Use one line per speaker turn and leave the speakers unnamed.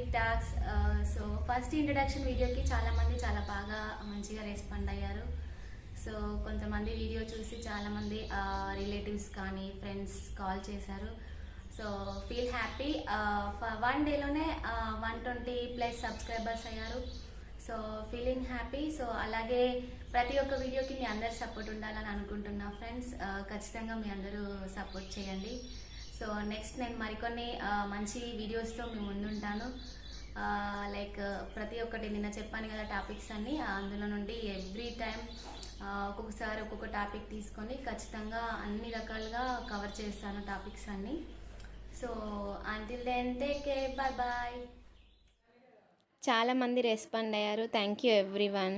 Tick talks. So first introduction వీడియోకి చాలామంది చాలా బాగా మంచిగా రెస్పాండ్ అయ్యారు. సో కొంతమంది వీడియో చూసి చాలామంది రిలేటివ్స్ కానీ ఫ్రెండ్స్ కాల్ చేశారు. So feel happy. 1 డేలోనే 120+ సబ్స్క్రైబర్స్ అయ్యారు. So feeling happy. సో అలాగే ప్రతి ఒక్క వీడియోకి మీ అందరు సపోర్ట్ ఉండాలని అనుకుంటున్నా ఫ్రెండ్స్. ఖచ్చితంగా మీ అందరూ సపోర్ట్ చేయండి. సో నెక్స్ట్ నేను మరికొన్ని మంచి వీడియోస్తో మీ ముందుంటాను. లైక్ ప్రతి ఒక్కటి నిన్న చెప్పాను కదా టాపిక్స్ అన్నీ, అందులో నుండి ఎవ్రీ టైం ఒక్కొక్కసారి ఒక్కొక్క టాపిక్ తీసుకొని ఖచ్చితంగా అన్ని రకాలుగా కవర్ చేస్తాను టాపిక్స్ అన్నీ. So until then take care, bye bye.
చాలామంది రెస్పాండ్ అయ్యారు. Thank you everyone.